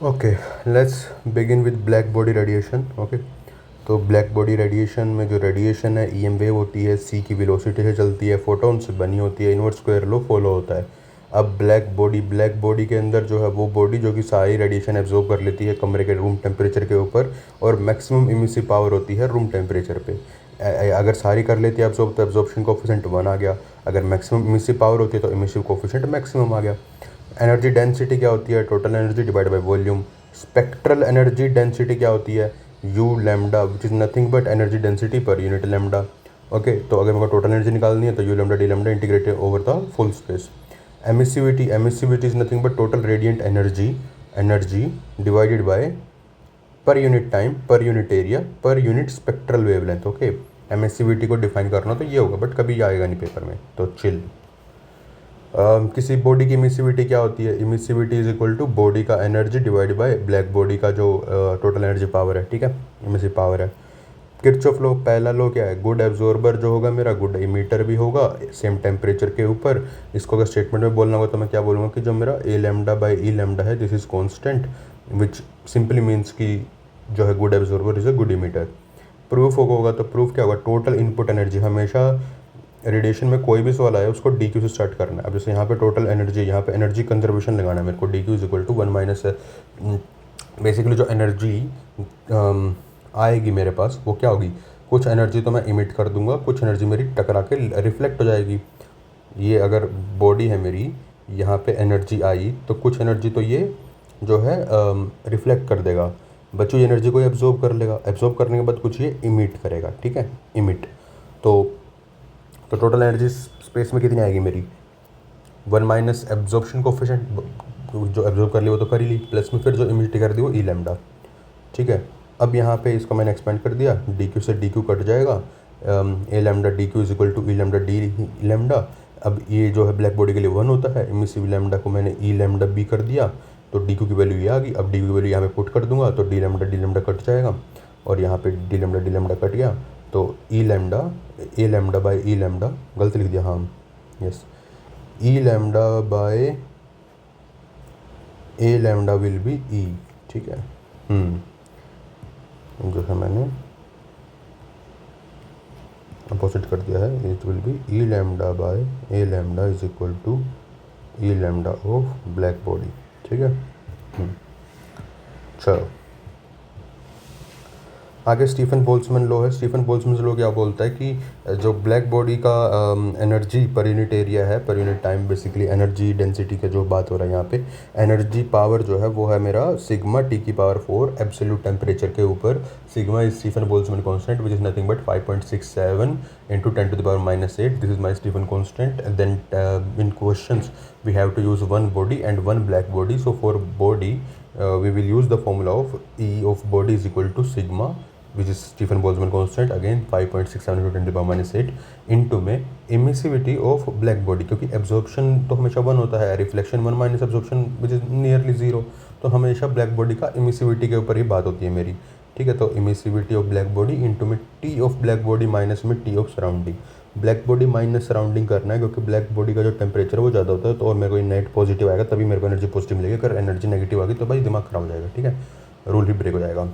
Okay, let's begin with black body radiation. Okay, तो black body radiation में जो radiation है ईएम वेव होती है, सी की वेलोसिटी से चलती है, फोटोन से बनी होती है, इनवर्स स्क्वायर लो फॉलो होता है। अब ब्लैक बॉडी के अंदर जो है वो बॉडी जो कि सारी रेडिएशन एब्जॉर्ब कर लेती है कमरे के रूम टेम्परेचर के ऊपर, और मैक्सिमम इमिसिव पावर होती है रूम टेम्परेचर पे। अगर सारी कर लेती है एब्जॉर्ब तो एब्जॉर्प्शन कोफिशिएंट 1 आ गया। अगर मैक्सिमम इमिसिव पावर होती है तो इमिसिव कोफिशिएंट मैक्सिमम आ गया। एनर्जी डेंसिटी क्या होती है? Total energy divide by volume. Spectral energy density क्या होती है? U lambda, which is nothing but energy density per unit lambda. Okay, तो अगर मेरे को टोटल एनर्जी निकालनी है तो U lambda D lambda integrated over the full space. Emissivity is nothing but total radiant energy divided by पर unit time, per unit area, per unit spectral wavelength. Okay, emissivity को define करना तो ये होगा, but कभी आएगा नहीं paper में, तो चिल। किसी बॉडी की इमिसिविटी क्या होती है? Emissivity is equal to body का energy divide by black body का जो टोटल एनर्जी पावर है, ठीक है, इमिसिव पावर है। किरचॉफ लॉ, पहला लॉ क्या है? गुड एब्जॉर्बर जो होगा मेरा गुड इमीटर भी होगा सेम टेम्परेचर के ऊपर। इसको अगर स्टेटमेंट में बोलना होगा तो मैं क्या बोलूँगा कि जो मेरा ए लैम्डा बाई ई लैम्डा है this is constant, which simply means कि जो है good absorber is a good emitter. Proof होगा तो प्रूफ क्या होगा? टोटल इनपुट एनर्जी, हमेशा रेडिएशन में कोई भी सवाल आया उसको डी क्यू से स्टार्ट करना है। अब जैसे यहाँ पे टोटल एनर्जी, यहाँ पे एनर्जी कंजर्वेशन लगाना है मेरे को, D Q is equal to 1 minus basically जो एनर्जी आएगी मेरे पास वो क्या होगी? कुछ एनर्जी तो मैं इमिट कर दूंगा, कुछ एनर्जी मेरी टकरा के रिफ्लेक्ट हो जाएगी। ये अगर बॉडी है मेरी, यहाँ पे एनर्जी आई तो कुछ एनर्जी तो ये जो है रिफ्लेक्ट कर देगा, बची हुई एनर्जी को एब्जॉर्ब कर लेगा, एब्जॉर्ब करने के बाद कुछ ये इमिट करेगा, ठीक है, इमिट। तो टोटल एनर्जी स्पेस में कितनी आएगी मेरी? 1 माइनस एब्जॉर्प्शन कोफिशिएंट, जो एब्जॉर्ब कर ली वो तो कर ही ली, प्लस में फिर जो इमिट कर दी वो ई लैम्डा, ठीक है। अब यहाँ पे इसको मैंने एक्सपेंड कर दिया, डी क्यू से डी क्यू कट जाएगा, A lambda D Q is equal to E lambda D lambda. अब ये जो है ब्लैक बॉडी के लिए 1 होता है, इमिसिव लैम्डा को मैंने ई लैम्डा बी कर दिया, तो डी क्यू की वैल्यू ये आ गई। अब डी क्यू की वैल्यू यहाँ पे पुट कर दूंगा तो डी लैम्डा कट जाएगा, और यहाँ पे डी लैम्डा कट गया, तो E lambda A lambda by E lambda, गलत लिख दिया हाँ, yes, E lambda by A lambda will be E, ठीक है। जो है मैंने अपोजिट कर दिया है, it will be E lambda by A lambda is equal to E lambda of black body, ठीक है। चलो आगे स्टीफन बोल्ट्जमैन लॉ है। स्टीफन बोल्ट्जमैन लॉ क्या बोलता है कि जो ब्लैक बॉडी का एनर्जी पर यूनिट एरिया है, पर unit time, basically energy density का जो बात हो रहा है यहाँ पे, एनर्जी पावर जो है वो है मेरा सिग्मा टी की पावर 4 एब्सोल्यूट टेम्परेचर के ऊपर। Sigma is Stefan Boltzmann constant which is nothing but 5.67 into 10 to the power -8। This is my Stefan constant. Then in questions we have to use 1 body and 1 black body. So for body we will use the formula of E of body is equal to sigma, which is Stephen Boltzmann constant, again 5.67 into 10 to the power -8 into में emissivity of black body, क्योंकि absorption तो हमेशा 1 होता है, reflection 1 minus absorption which is nearly 0, तो हमेशा black body का emissivity के ऊपर ही बात होती है मेरी, ठीक है। तो emissivity of black body into में T of black body minus में T of surrounding. Black body minus surrounding करना है क्योंकि ब्लैक बॉडी का जो टेम्परेचर है वो ज़्यादा होता है, तो और मेरे को नेट पॉजिटिव आएगा तभी मेरे को एनर्जी पॉजिटिव मिलेगी। अगर एनर्जी नेगेटिव आ गई तो भाई दिमाग खराब हो जाएगा, ठीक है, रूल ही ब्रेक हो जाएगा।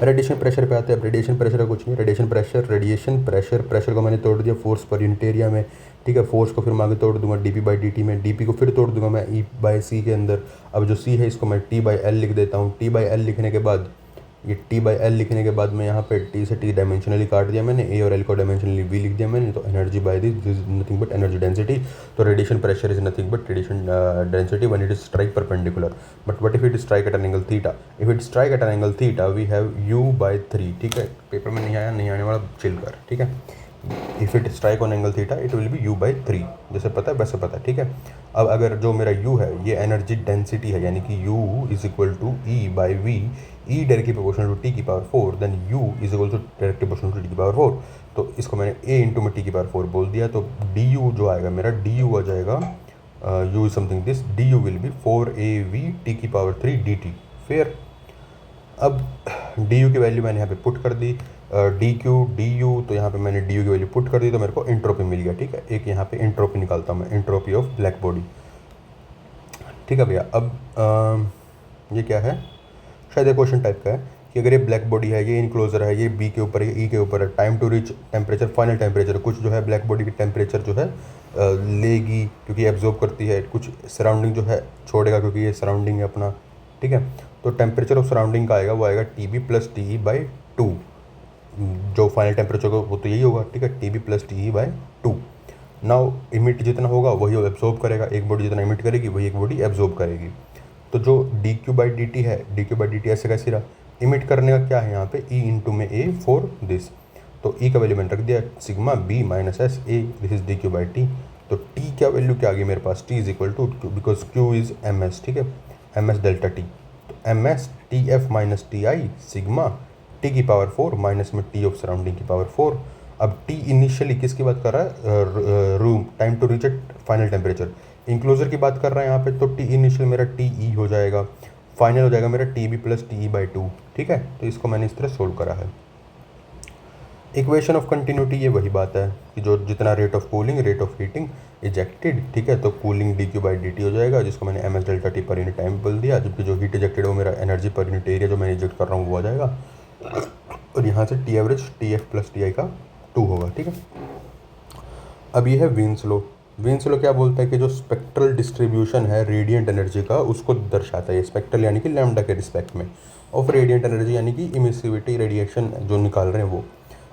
रेडिएशन प्रेशर पे आते हैं। अब रेडिएशन प्रेशर का कुछ नहीं, रेडिएशन प्रेशर को मैंने तोड़ दिया फोर्स पर यूनिट एरिया में, ठीक है। फोर्स को फिर मैं आगे तोड़ दूंगा डीपी बाई डी में, डीपी को फिर तोड़ दूंगा मैं ई बाई सी के अंदर। अब जो सी है इसको मैं टी बाई एल लिख देता हूँ। टी बाई एल लिखने के बाद, ये टी बाई एल लिखने के बाद मैं यहाँ पे टी से टी डायमेंशनली काट दिया मैंने, ए और एल को डायमेंशनली वी लिख दिया मैंने, तो energy by this is nothing but energy density. तो radiation pressure is nothing but radiation density when it is strike perpendicular, but what if it strike at an angle theta? If it strike at an angle theta we have U by 3, ठीक है। Paper में नहीं आया, नहीं आने वाला, chill कर, ठीक है। If it strike on angle theta it will B you by 3, जैसे पता है वैसे पता है, ठीक है। अब अगर जो मेरा u है ये एनर्जी डेंसिटी है, यानी कि u is equal to E by V, E directly proportional to T की power 4, then u is equal to directly proportional to T की पावर 4। तो इसको मैंने a इंटू में टी की पावर 4 बोल दिया, तो du जो आएगा मेरा, du आ जाएगा u is something this, du will be 4av T की पावर 3 dt, फेयर। अब du की वैल्यू मैंने यहाँ पे पुट कर दी, डी क्यू डी यू, तो यहाँ पे मैंने डी यू की वैल्यू पुट कर दी, तो मेरे को एंट्रोपी मिल गया, ठीक है। एक यहाँ पे एंट्रोपी निकालता हूँ मैं, एंट्रोपी ऑफ ब्लैक बॉडी, ठीक है भैया। अब ये क्या है, शायद एक क्वेश्चन टाइप का है कि अगर ये ब्लैक बॉडी है, ये इनक्लोजर है, ये बी के ऊपर है, ई के ऊपर है, time to reach temperature final temperature, कुछ जो है ब्लैक बॉडी की टेम्परेचर जो है लेगी क्योंकि एब्जॉर्ब करती है, कुछ सराउंडिंग जो है छोड़ेगा क्योंकि ये सराउंडिंग है अपना, ठीक है। तो टेम्परेचर ऑफ सराउंडिंग का आएगा, वो आएगा T B plus T E by two, जो फाइनल टेम्परेचर को वो तो यही होगा, ठीक है, T B plus T E by two. Now emit जितना होगा वही एब्जॉर्ब करेगा, एक बॉडी जितना इमिट करेगी वही एक बॉडी एब्जॉर्ब करेगी। तो जो D Q by D T है, D Q by D T ऐसे कैसे रहा, इमिट करने का क्या है यहाँ पे, ई इंटू में ए फॉर दिस, तो ई का वैल्यू मैंने रख दिया sigma B minus S A, this is D Q by T. तो टी क्या वैल्यू क्या आ गई मेरे पास, T is equal to Q, because Q is M S, ठीक है, एम एस डेल्टा टी। तो M S T F minus T I sigma T की पावर 4 माइनस में टी ऑफ सराउंडिंग की पावर 4। अब टी इनिशियली किसकी बात कर रहा है, room time to reach at final temperature, enclosure की बात कर रहा है यहाँ पे, तो टी इनिशियल मेरा टी ई हो जाएगा, फाइनल हो जाएगा मेरा T B plus T E by two, ठीक है। तो इसको मैंने इस तरह सोल्व करा है। इक्वेशन ऑफ कंटिन्यूटी ये वही बात है कि जो जितना rate of cooling rate of heating ejected, ठीक है, तो cooling D Q by D T हो जाएगा, जिसको मैंने M S delta T per unit time बोल दिया, जबकि जो हीट इजेक्टेड है वो मेरा एनर्जी पर यूनिट एरिया जो मैं इजेक्ट कर रहा हूँ वो आ जाएगा, और यहाँ से T average T F plus T I का 2 होगा, ठीक है। अब ये है वीन्स लो। वीन्स लो क्या बोलता है कि जो स्पेक्ट्रल डिस्ट्रीब्यूशन है रेडिएंट एनर्जी का उसको दर्शाता है, स्पेक्ट्रल यानी कि लैम्डा के रिस्पेक्ट में, ऑफ रेडिएंट एनर्जी यानी कि इमिसिविटी रेडिएशन जो निकाल रहे हैं वो।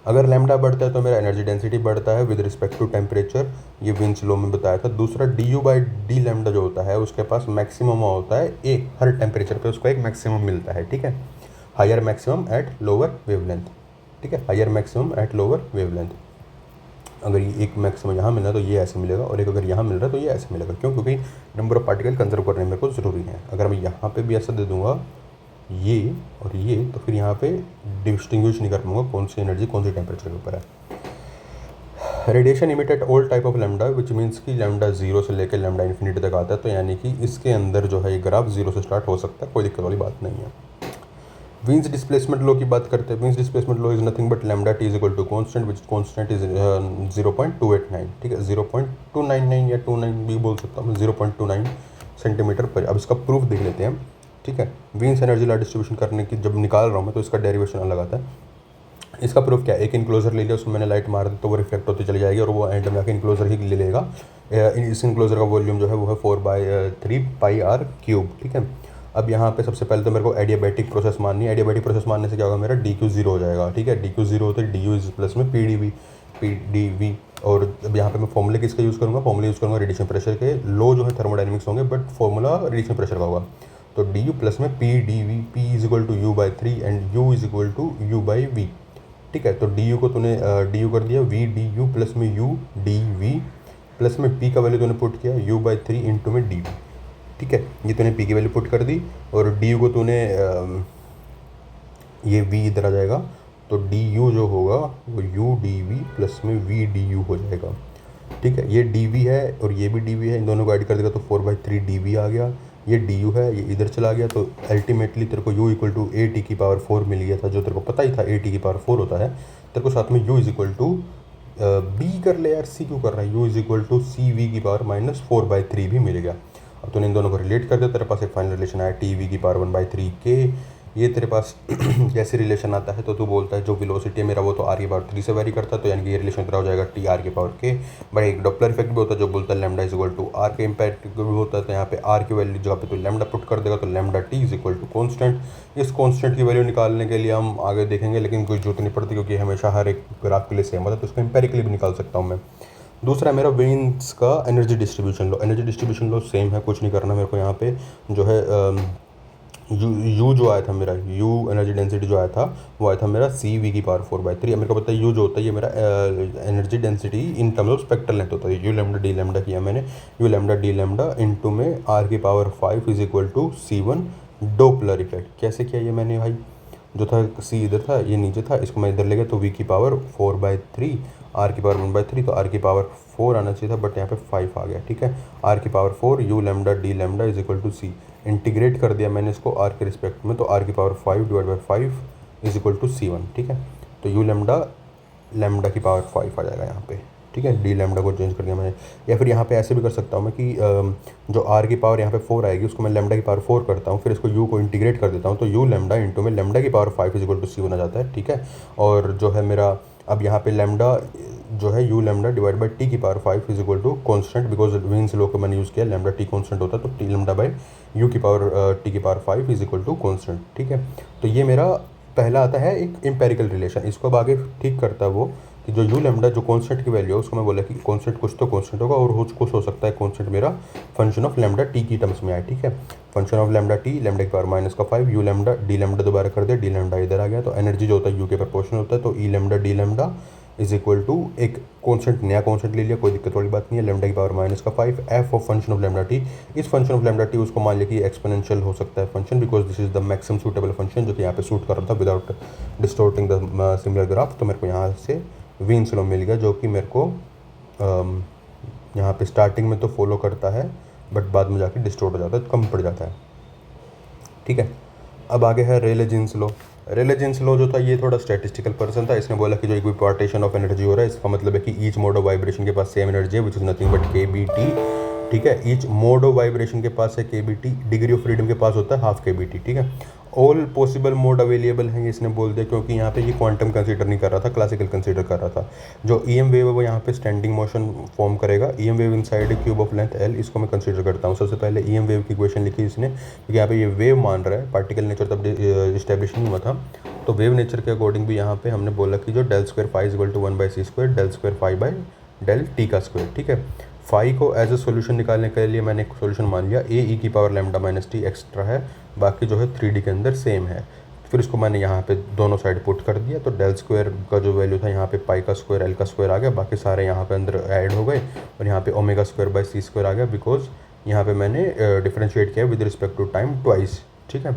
अगर लैम्डा बढ़ता है तो मेरा एनर्जी डेंसिटी बढ़ता है विद रिस्पेक्ट टू टेम्परेचर, ये वीन्स लो में बताया था। दूसरा D you by D lambda जो होता है उसके पास मैक्सिमम होता है ए, हर टेम्परेचर पे उसको एक मैक्सिमम मिलता है, ठीक है, higher maximum at lower wavelength, ठीक है, higher maximum at lower wavelength. अगर ये एक मैक्सिमम यहाँ मिल रहा है तो ये ऐसे मिलेगा, और एक अगर यहाँ मिल रहा है तो ये ऐसे मिलेगा, क्यों, क्योंकि नंबर ऑफ पार्टिकल कंजर्व करने मेरे को ज़रूरी है। अगर मैं यहाँ पे भी ऐसा दे दूँगा ये और ये, तो फिर यहाँ पे डिस्टिंग्विश नहीं कर पाऊंगा कौन सी एनर्जी कौन सी टेम्परेचर के ऊपर है। Radiation emit at all type of lambda which means कि लैम्डा जीरो से लेकर लैम्डा इन्फिनिटी तक आता है, तो यानी कि इसके अंदर जो है ये ग्राफ जीरो से स्टार्ट हो सकता है, कोई दिक्कत वाली बात नहीं है। वीन्स डिस्प्लेसमेंट लो की बात करते हैं। Wien's displacement law is nothing but lambda T is equal to constant which constant is 0.289, ठीक है, 0.299 या 29 भी बोल सकता हूँ, 0.29 सेंटीमीटर पर। अब इसका प्रूफ देख लेते हैं, ठीक है। वीन्स एनर्जी ला डिस्ट्रीब्यूशन करने की जब निकाल रहा हूँ मैं तो इसका डेरिवेशन अलग आता है। इसका प्रूफ क्या है, एक इनक्लोजर ले लिया, उसमें मैंने लाइट मार दी तो वो रिफ्लेक्ट होती चली जाएगी और वो एंड में आके इनक्लोजर ही ले लेगा। इस इनक्लोजर का वॉल्यूम जो है वो है 4/3 पाई आर क्यूब, ठीक है। अब यहाँ पे सबसे पहले तो मेरे को एडियाबैटिक प्रोसेस माननी है। एडियाबैटिक प्रोसेस मानने से क्या होगा, मेरा डी क्यू जीरो हो जाएगा, ठीक है। डी क्यू जीरो होता है डी यू इज प्लस में पी डी वी। और अब यहाँ पे मैं फॉर्मूले किसका यूज़ करूँगा, फॉर्मूले यूज़ करूँगा रेडिएशन प्रेशर के। लो जो है थर्मोडाइनमिक्स होंगे बट फॉर्मूला रेडिएशन प्रेशर का होगा। तो डी यू प्लस में P D V, P is equal to U by 3 and U is equal to U by V, ठीक है। तो डी यू को तूने डी यू कर दिया वी डी यू प्लस में यू डी वी प्लस में पी का वैल्यू तूने पुट किया यू बाई 3 इंटू में डी वी, ठीक है। ये तूने पी की वैल्यू पुट कर दी और डी यू को तूने ये वी इधर आ जाएगा, तो डी यू जो होगा वो यू डी वी प्लस में वी डी यू हो जाएगा, ठीक है। ये डी वी है और ये भी डी वी है, इन दोनों को ऐड कर देगा तो 4/3 डी वी आ गया। ये डी यू है, ये इधर चला गया, तो अल्टीमेटली तेरे को U equal to A T की पावर 4 मिल गया था, जो तेरे को पता ही था ए टी की पावर 4 होता है। तेरे को साथ में U is equal to B कर ले यार, सी क्यों कर रहा है, U is equal to C V की पावर -4/3 भी मिल गया। अब तूने इन दोनों को रिलेट कर दिया, तेरे पास एक फाइनल रिलेशन आया टी वी की पावर 1/3 के। ये तेरे पास जैसे रिलेशन आता है तो तू बोलता है जो वेलोसिटी है मेरा वो तो आर की पावर 3 से वेरी करता है, तो यानी कि ये रिलेशन तेरा हो जाएगा टी आर की पावर के। बट एक डॉपलर इफेक्ट भी होता है जो बोलता है lambda is equal to R के इम्पैक्ट भी होता है, तो यहाँ पे आर की वैल्यू जगह पे तो लैम्डा पुट कर देगा, तो lambda T is equal to constant. इस कॉन्स्टेंट की वैल्यू निकालने के लिए हम आगे देखेंगे, लेकिन कोई जरूरत नहीं पड़ती क्योंकि हमेशा हर एक ग्राफ के लिए सेम होता है, तो इसको एम्पेरिकली भी निकाल सकता हूँ मैं। दूसरा मेरा वीन्स का एनर्जी डिस्ट्रीब्यूशन लो। एनर्जी डिस्ट्रीब्यूशन लो सेम है, कुछ नहीं करना मेरे को। यहाँ पे जो है यू जो आया था मेरा, यू एनर्जी डेंसिटी जो आया था वो आया था मेरा सी वी की पावर 4/3। मेरे को पता है यू जो होता है ये मेरा energy density in terms of spectral length होता है। यू लैम्डा डी लैम्डा किया मैंने, U lambda D lambda into में आर की power 5 is equal to C1 Doppler effect. कैसे किया ये मैंने भाई, जो था सी इधर था ये नीचे था, इसको मैं इधर ले गया तो वी की पावर 4/3 आर की पावर 1/3, तो आर की पावर 4 आना चाहिए था बट यहाँ पे 5 आ गया, ठीक है। आर की power 4 U lambda D lambda is equal to C, integrate कर दिया मैंने इसको आर के रिस्पेक्ट में, तो आर की power 5 divide by 5 is equal to C1, ठीक है। तो यू लैम्डा लैम्डा की पावर 5 आ जाएगा यहाँ पे, ठीक है, डी लैम्डा को चेंज कर दिया मैंने। या फिर यहाँ पे ऐसे भी कर सकता हूँ मैं कि जो आर की पावर यहाँ पे 4 आएगी उसको मैं लैम्डा की पावर 4 करता हूँ, फिर इसको यू को इंटीग्रेट कर देता हूँ, तो यू लैम्डा इंटू में लैम्डा की पावर 5 इज इक्वल टू सी बना जाता है। ठीक है, और जो है मेरा अब यहाँ पे लैम्डा जो है U lambda divide by T की power 5 is equal to constant, because Wien's law को मैंने यूज़ किया, लैम्डा टी कॉन्स्टेंट होता है, तो टी लैम्डा बाई यू की पावर टी की power 5 is equal to constant. ठीक है, तो ये मेरा पहला आता है एक एम्पेरिकल रिलेशन। इसको अब आगे ठीक करता है वो कि जो यू लैम्डा जो कॉन्स्टेंट की वैल्यू है उसको मैं बोला कि कॉन्स्टेंट कुछ तो कॉन्स्टेंट होगा, और कुछ हो सकता है कॉन्स्टेंट मेरा फंक्शन ऑफ लैम्डा टी की टर्म्स में आए। ठीक है, function of lambda T lambda की पावर माइनस का 5 यू लैम्डा डी लैम्डा दोबारा कर दिया, डी लैम्डा इधर आ गया, तो एनर्जी जो होता है यू के प्रोपोर्शनल होता है, तो E lambda D lambda is equal to एक कॉन्स्टेंट नया कॉन्स्टेंट ले लिया, कोई दिक्कत वाली बात नहीं है, लैम्डा की पावर माइनस का 5 F of function of lambda T. इस फंक्शन ऑफ लैम्डा टी उसको मान लिया कि एक्सपोनेंशियल हो सकता है function, because this is the maximum suitable function जो कि यहाँ पे सूट कर रहा था without distorting the similar graph. तो मेरे को यहाँ से वीन्स लॉ मिल गया जो कि मेरे को यहाँ पे स्टार्टिंग में तो फॉलो करता है बट बाद में जाके डिस्टोर्ट हो जाता है, कम पड़ जाता है। ठीक है, अब आगे है रेले जीन्स लॉ। रेले जीन्स लॉ जो था ये थोड़ा स्टैटिस्टिकल पर्सन था, इसने बोला कि जो इक्विपार्टीशन ऑफ एनर्जी हो रहा है इसका मतलब है कि ईच मोड ऑफ वाइब्रेशन के पास सेम एनर्जी है विच इज़ नथिंग बट के बी टी। ठीक है, ईच मोड ऑफ वाइब्रेशन के पास है K B T, degree of freedom के पास होता है हाफ के बी टी। ठीक है, ऑल पॉसिबल मोड अवेलेबल हैं इसने बोल दिया, क्योंकि यहाँ पे ये क्वांटम कंसीडर नहीं कर रहा था, क्लासिकल कंसीडर कर रहा था। जो ई एम वेव है वो यहाँ पे स्टैंडिंग मोशन फॉर्म करेगा, E M wave inside cube of length L, इसको मैं कंसीडर करता हूँ। सबसे पहले ई एम वेव की इक्वेशन लिखी इसने, क्योंकि यहाँ पे ये वेव मान रहा है, पार्टिकल नेचर तब इस्टेब्लिश नहीं हुआ था, तो वेव नेचर के अकॉर्डिंग भी यहाँ पे हमने बोला कि जो del square phi equal to 1/c² del square phi by del T का स्क्वायर। ठीक है, फाई को एज ए सोल्यूशन निकालने के लिए मैंने एक सोल्यूशन मान लिया, ए ई की power lambda minus T extra है, बाकी जो है 3D के अंदर सेम है। फिर इसको मैंने यहाँ पे दोनों साइड पुट कर दिया, तो डेल स्क्वायर का जो वैल्यू था यहाँ पे पाई का स्क्वायर एल का स्क्वायर आ गया, बाकी सारे यहाँ पे अंदर ऐड हो गए, और यहाँ पे omega square by C square आ गया, बिकॉज यहाँ पे मैंने डिफरेंशिएट किया with respect to time twice. ठीक है,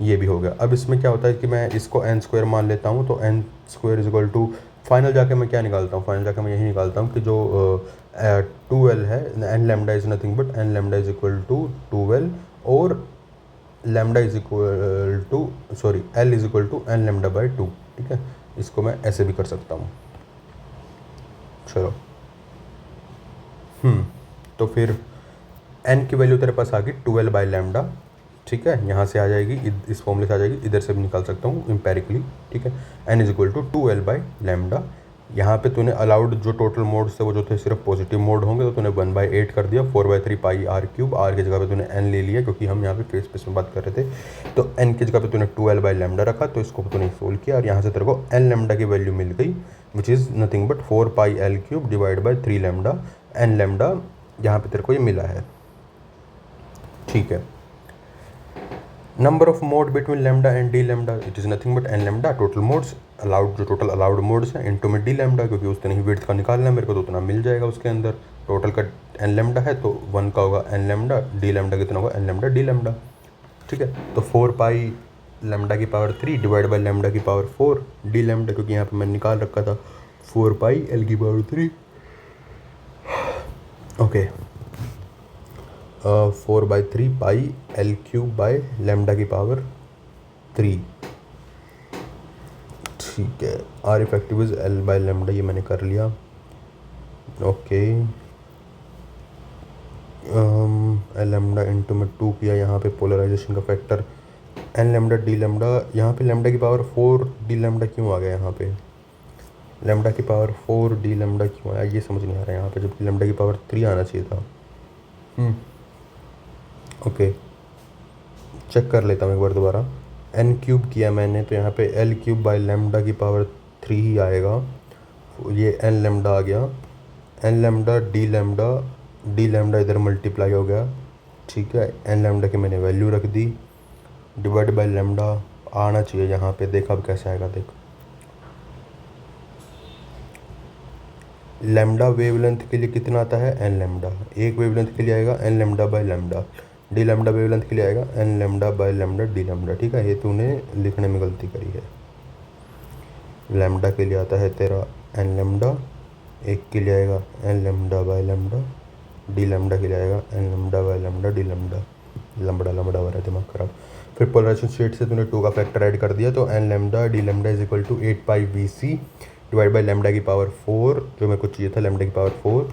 ये भी हो गया। अब इसमें क्या होता है कि मैं इसको एन स्क्वायर मान लेता हूँ, तो N square is equal to final जाके मैं क्या निकालता हूँ, फाइनल जाके मैं यही निकालता हूँ कि जो 2l है, N lambda is nothing but N lambda is equal to 2l, और lambda is equal to sorry L is equal to N lambda by 2। ठीक है, इसको मैं ऐसे भी कर सकता हूँ। चलो तो फिर एन की वैल्यू तेरे पास आ गई 2l बाई लैम्डा। ठीक है, यहाँ से आ जाएगी, इस फॉर्मूले से आ जाएगी, इधर से भी निकाल सकता हूँ एम्पेरिकली। ठीक है, N is equal to 2l by lambda. यहाँ पे तूने अलाउड जो टोटल मोड्स थे वो जो थे सिर्फ पॉजिटिव मोड होंगे, तो तूने 1/8 कर दिया, 4/3 पाई आर क्यूब, आर की जगह पे तूने एन ले लिया क्योंकि हम यहाँ पे फेस स्पेस में बात कर रहे थे, तो एन की जगह पे तूने 2l बाई लैम्डा रखा, तो इसको तूने सोल्व किया, और यहाँ से तेरे को एन लैम्डा की वैल्यू मिल गई which is nothing but 4 pi L cube divide by 3 lambda, N lambda यहाँ पे तेरे को ये मिला है। ठीक है, number of mode between lambda and D lambda it is nothing but N lambda, total modes allowed, जो टोटल अलाउड मोड्स हैं इनटू में डी लैम्डा, क्योंकि उस तरह ही विड्थ का निकालना है मेरे को, तो उतना मिल जाएगा उसके अंदर। टोटल का एन लैम्डा है तो 1 का होगा एन लैम्डा, डी लैम्डा कितना होगा एन लैम्डा डी लैम्डा। ठीक है, तो 4 पाई लैम्डा की पावर 3 डिवाइड बाई लैम्डा की पावर 4 डी लैम्डा, क्योंकि यहाँ पे मैंने निकाल रखा था 4 पाई एल की power 3। Okay, 4/3 pi L cube by lambda की पावर 3। ठीक है, R effective is L by lambda, ये मैंने कर लिया। ओके, एल लैम्डा इंटू में 2 किया, यहाँ पे पोलराइजेशन का factor N lambda D lambda, यहाँ पे लैम्डा की पावर 4 डी लैम्डा क्यों आ गया, यहाँ पे लैम्डा की पावर 4 डी लैम्डा क्यों आया ये समझ नहीं आ रहा है यहाँ पे, जबकि लैम्डा की पावर 3 आना चाहिए था। ओके, चेक कर लेता हूँ एक बार दोबारा, एन क्यूब किया मैंने तो यहाँ पे एल क्यूब बाई लैम्डा की पावर 3 ही आएगा, ये एन लैम्डा आ गया, एन लैम्डा डी लैम्डा इधर मल्टीप्लाई हो गया। ठीक है, एन लैम्डा की मैंने वैल्यू रख दी, डिवाइड बाई लैम्डा आना चाहिए यहाँ पे, देखा अब कैसे आएगा, देख लैम्डा वेवलेंथ के लिए कितना आता है एन लैम्डा, एक वेवलेंथ के लिए आएगा N lambda by lambda, D lambda wavelength के लिए आएगा N lambda by lambda D lambda. ठीक है, ये तूने लिखने में गलती करी है, लैम्डा के लिए आता है तेरा एन लैम्डा, एक के लिए आएगा N lambda by lambda, D lambda के लिए आएगा N lambda by lambda D lambda, lambda lambda हो रहा है दिमाग खराब। फिर पोलराइजेशन स्टेट से तूने 2 का फैक्टर ऐड कर दिया, तो N lambda D lambda is equal to 8 pi V C divide by lambda की पावर 4, जो मेरे को चाहिए था लैम्डा की पावर 4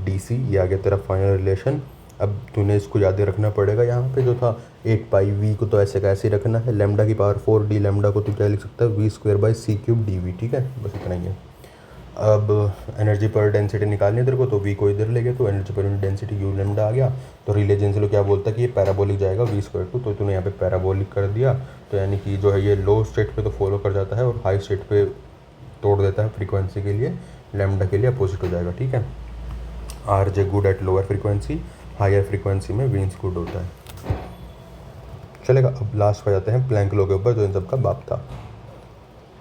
DC, ये आ गया तेरा फाइनल रिलेशन। अब तूने इसको याद रखना पड़ेगा, यहाँ पे जो था 8πv को तो ऐसे का ऐसे ही रखना है, लैम्डा की पावर 4 d लैम्डा को तू क्या लिख सकता है v² / c³ dv, ठीक है, बस इतना ही है। अब एनर्जी पर डेंसिटी निकालनी है तेरे को, तो v को इधर ले गए तो एनर्जी पर यूनिट डेंसिटी u लैम्डा आ गया। तो रिलेजेंस लो क्या बोलता है कि ये पैराबोलिक जाएगा v², तो तूने यहाँ पे पैराबोलिक कर दिया, तो यानी कि जो है ये लो स्टेट पे तो फॉलो कर जाता है और हाई स्टेट पे तोड़ देता है फ्रीक्वेंसी के लिए, लैम्डा के लिए अपोजिट हो जाएगा, ठीक है। R J good at lower frequency, higher frequency में वीन्स गुड होता है, चलेगा। अब लास्ट पर जाते हैं प्लैंक लॉ के ऊपर, जो इन सब का बाप था।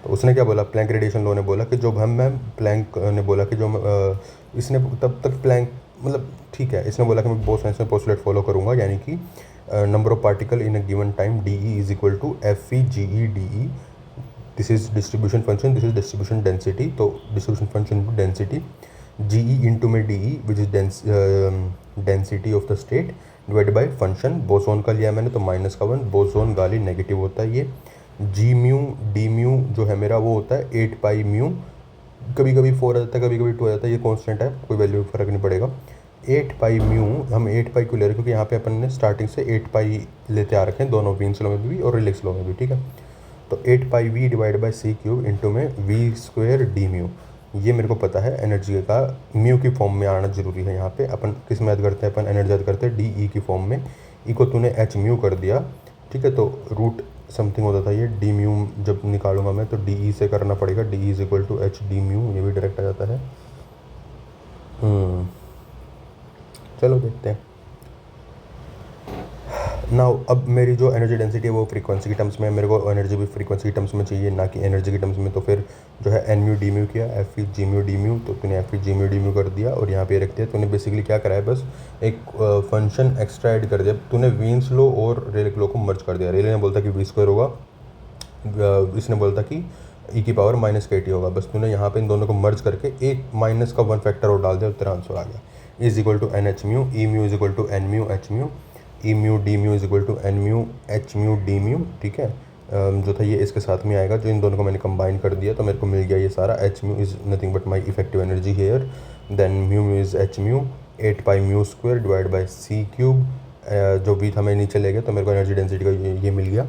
तो उसने क्या बोला, प्लैंक रेडिएशन लॉ ने बोला कि जो मैं प्लैंक ने बोला कि जो इसने तब तक प्लैंक मतलब ठीक है, इसने बोला कि मैं बोस में पोस्टुलेट फॉलो करूँगा, यानी कि number of particle in a given time DE is equal to FE/GE/DE, this is distribution function, this is distribution density, तो distribution function into density, GE into में DE which is density of the state divide by function, boson का लिया मैंने तो -1, boson गाली negative होता है ये, G म्यू D म्यू जो है मेरा वो होता है 8π म्यू, कभी कभी 4 आ जाता है, कभी कभी 2 आ जाता है, ये कॉन्स्टेंट है, कोई वैल्यू फ़र्क नहीं पड़ेगा। 8π म्यू, हम 8π क्यों ले रहे हैं, क्योंकि यहाँ पे अपन ने स्टार्टिंग से 8π लेते आ रखे हैं, दोनों वीन्स लॉ में भी और रिलेक्स लॉ में भी, ठीक है। तो 8πv divide by c³ into में v² d म्यू, ये मेरे को पता है एनर्जी का म्यू की फॉर्म में आना जरूरी है। यहाँ पे अपन किस में याद करते हैं, अपन एनर्जी याद करते हैं DE की फॉर्म में, E को तूने h म्यू कर दिया, ठीक है, तो रूट समथिंग होता था ये d म्यू, जब निकालूंगा मैं तो DE से करना पड़ेगा, DE is equal to h d mu, ये भी डायरेक्ट आ जाता है। चलो देखते हैं नाउ। अब मेरी जो एनर्जी डेंसिटी है वो फ्रीक्वेंसी की टर्म्स में, मेरे को एनर्जी भी फ्रीक्वेंसी की टर्म्स में चाहिए, ना कि एनर्जी की टर्म्स में। तो फिर जो है एन म्यू डी म्यू किया, FE/G म्यू डी म्यू, तो तूने FE/G म्यू डी म्यू कर दिया और यहाँ पे रख दिया। तूने बेसिकली क्या करा है, बस एक फंक्शन एक्स्ट्रा ऐड कर दिया तूने, वीन्स लो और रेले लो को मर्ज कर दिया। रेले ने बोलता कि v² होगा, इसने बोलता कि e की पावर -kT होगा, बस तूने यहाँ पे इन दोनों को मर्ज करके एक माइनस का 1 फैक्टर और डाल दिया और तेरा आंसर आ गया, is equal to NH mu, E mu is equal to N mu H mu, E mu D mu is equal to N mu H mu D mu, ठीक है। जो था ये इसके साथ में आएगा, जो इन दोनों को मैंने कंबाइन कर दिया तो मेरे को मिल गया ये सारा। H mu is nothing but my effective energy here, then mu mu is H mu 8π/μ² divide by c³, जो v था मैं नीचे ले गया तो मेरे को एनर्जी डेंसिटी का ये मिल गया,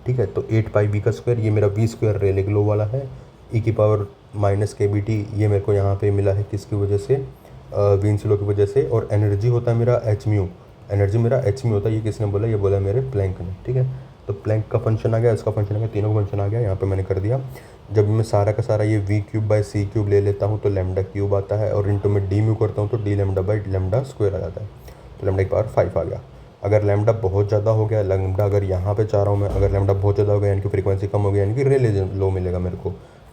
ठीक है। तो 8πv का स्क्वायर, ये मेरा v² रेले लो वाला है, e की पावर -kBT, ये मेरे को यहाँ पे मिला है किसकी वजह से, वीन्स लॉ की वजह से। और एनर्जी होता है मेरा H म्यू, एनर्जी मेरा H म्यू होता है, ये किसने बोला, ये बोला मेरे प्लैंक ने, ठीक है। तो प्लैंक का फंक्शन आ गया, इसका फंक्शन आ गया, तीनों का फंक्शन आ गया, यहाँ पे मैंने कर दिया। जब मैं सारा का सारा ये v³/c³ ले लेता हूँ तो λ³ आता है, और इंटू में d म्यू करता हूँ तो d λ/λ² आ जाता है, तो लैम्डा की पावर 5 आ गया। अगर लैम्डा बहुत ज़्यादा हो गया, लैम्डा अगर यहाँ पे चाह रहा हूँ मैं, अगर लैम्डा बहुत ज़्यादा हो गया यानी कि फ्रीक्वेंसी कम हो गया, यानी कि रेले लो मिलेगा मेरे को,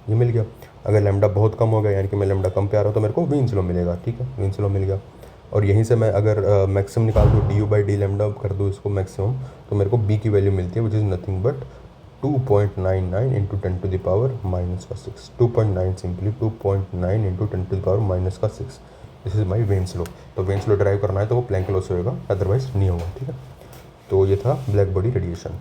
ये मिल गया। अगर लैम्डा बहुत कम हो गया यानी कि मैं लैम्डा कम पे आ रहा हूँ तो मेरे को वीन्स लॉ मिलेगा, ठीक है, वीन्स लॉ मिल गया। और यहीं से मैं अगर मैक्सिमम निकाल दूँ, du/d लैम्डा कर दूँ इसको मैक्सिमम, तो मेरे को b की वैल्यू मिलती है विच is nothing but 2.99 into 10⁻⁻⁶, 2.9 simply 2.9 into 10⁻⁻⁶, this is my veins law. तो वेन्स लॉ ड्राइव करना है तो वो प्लैंक लॉ से होगा, अदरवाइज नहीं होगा, ठीक है। तो ये था ब्लैक बॉडी रेडिएशन।